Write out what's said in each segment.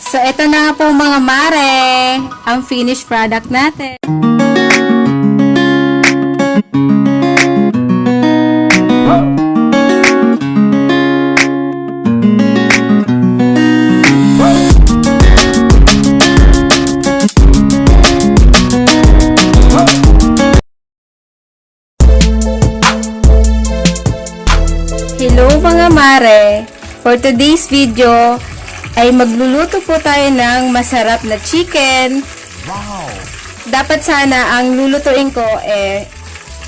So, ito na nga po mga mare, ang finished product natin. Hello mga mare! For today's video, ay magluluto po tayo ng masarap na chicken. Wow! Dapat sana ang lulutuin ko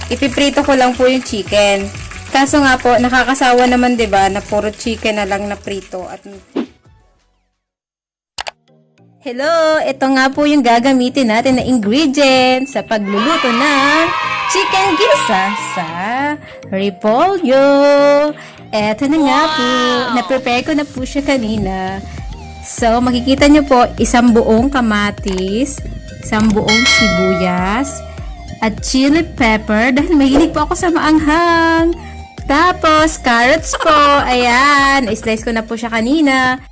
ipiprito ko lang po yung chicken. Kaso nga po, nakakasawa naman 'di ba na puro chicken na lang na prito at Hello, ito nga po yung gagamitin natin na ingredients sa pagluluto ng chicken ginisa sa repolyo. Eto na nga po, na-prepare ko na po siya kanina. So, makikita nyo po, isang buong kamatis, isang buong sibuyas, at chili pepper, dahil mahilig po ako sa maanghang. Tapos, carrots po, ayan, na-slice ko na po siya kanina.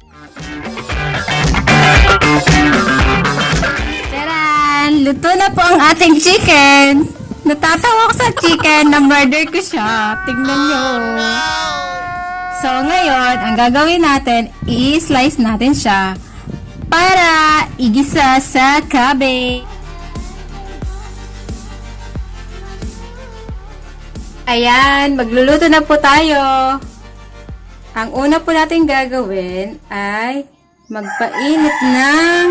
Taran! Luto na po ang ating chicken. Natatawa ko sa chicken na murder ko siya. Tingnan nyo. So, ngayon, ang gagawin natin, i-slice natin siya para igisa sa cabbage. Ayan, magluluto na po tayo. Ang una po natin gagawin ay magpainit ng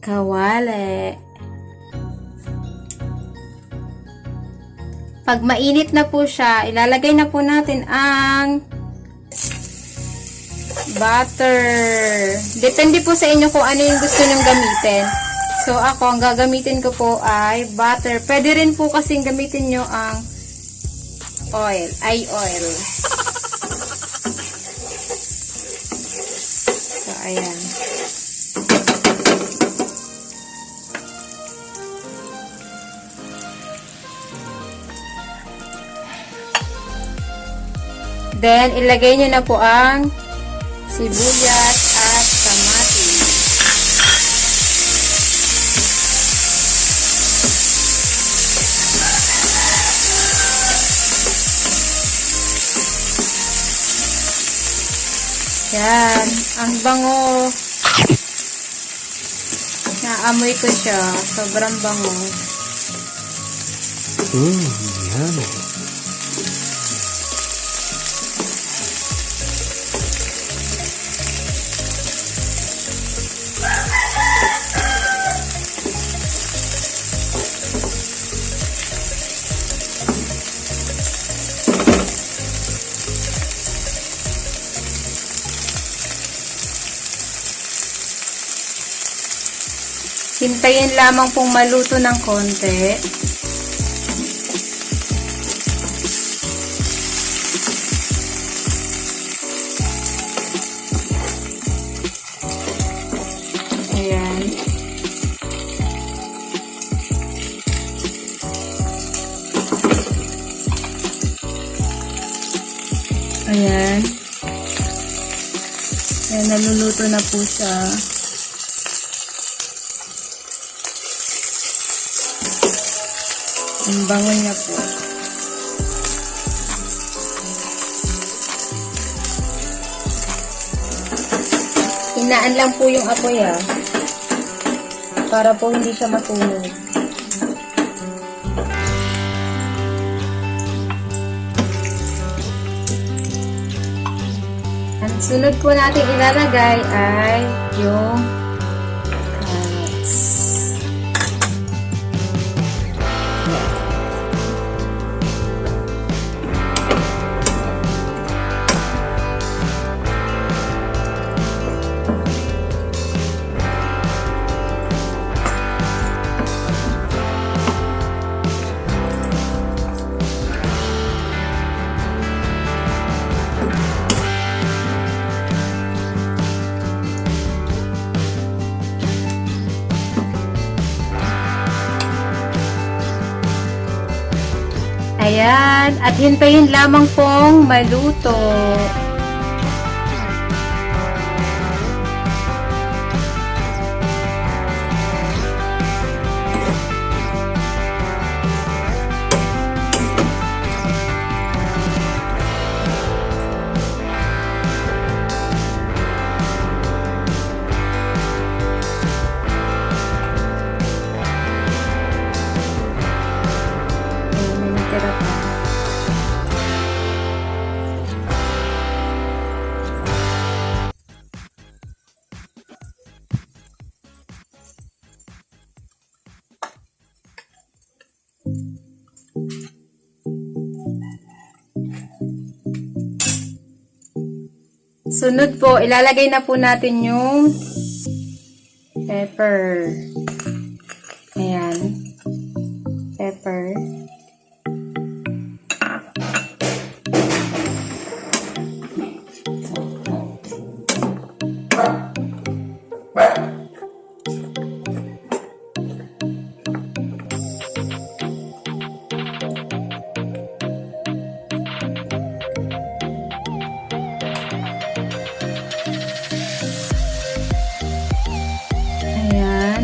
kawali. Pag mainit na po siya, ilalagay na po natin ang butter. Depende po sa inyo kung ano yung gusto nyong gamitin. So, ako, ang gagamitin ko po ay butter. Pwede rin po kasing gamitin nyo ang oil. So, ayan. Then, ilagay nyo na po ang sibuyas at kamatis. Yan. Ang bango. Naamoy ko siya. Sobrang bango. Yummy. Hintayin lamang pong maluto ng konti. Ayan. Ayan. Ayan, naluluto na po siya. Ang bango niya po. Hinaan lang po yung apoy para po hindi siya masunog. Ang sunod po natin ilalagay ay yung Ayan, at hintayin lamang pong maluto. Sunod po, ilalagay na po natin yung pepper. Ayan. Pepper. Ayan.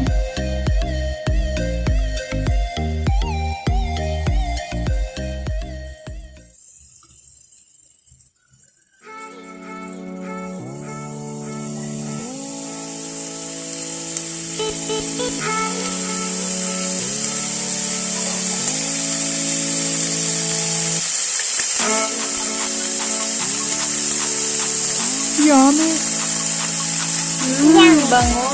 Yummy. Bango.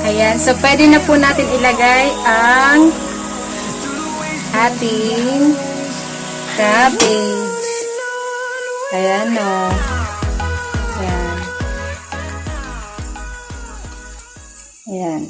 Ayan, so pwede na po natin ilagay ang ating cabbage. Ayan o. Ayan. Ayan.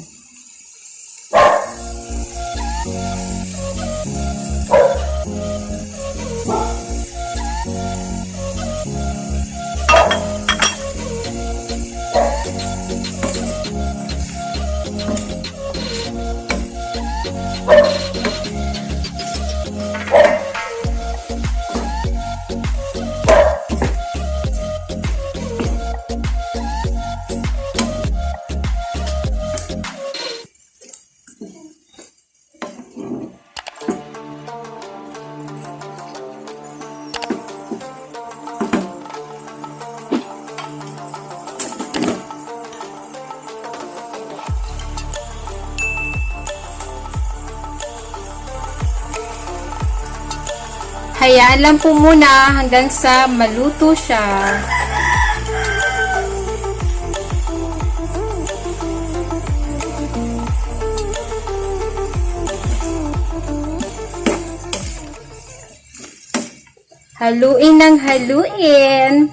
Hayaan lang po muna hanggang sa maluto siya. Haluin ng haluin.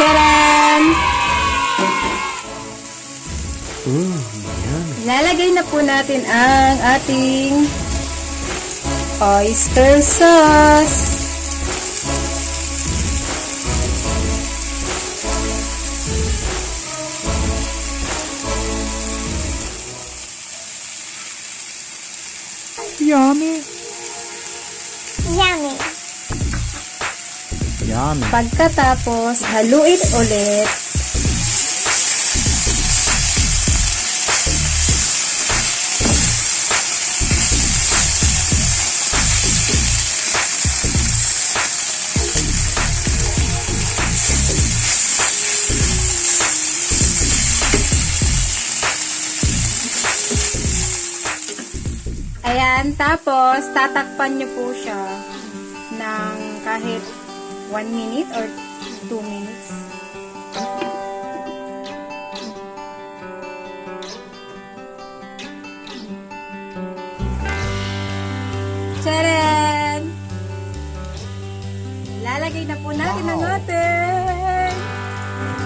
Taran! Lalagay na po natin ang ating oyster sauce. Yummy. Yummy. Yummy. Pagkatapos, haluin ulit. Ayan, tapos tatakpan nyo po siya ng kahit 1 minute or 2 minutes. Tcharan! Lalagay na po natin ang ating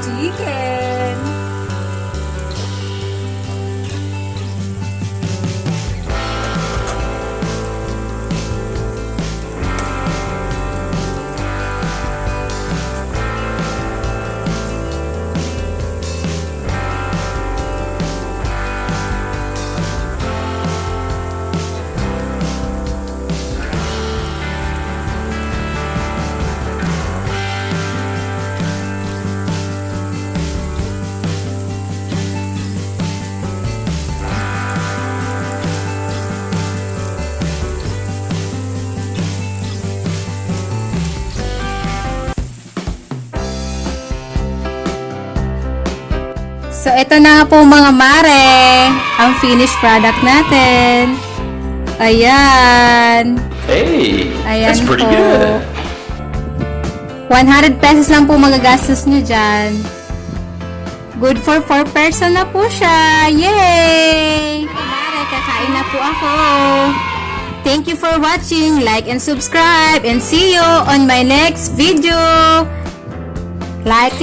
chicken. So, ito na nga po mga mare, ang finished product natin. Ayan. Hey, Ayan that's pretty po. good. 100 pesos lang po magagastos nyo dyan. Good for 4 person na po siya. Yay! Mare, kakain na po ako. Thank you for watching. Like and subscribe. And see you on my next video. Like,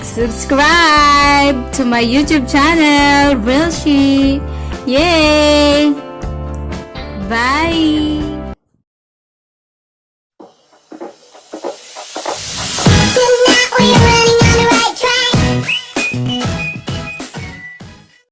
subscribe to my YouTube channel, Real She. Yay! Bye!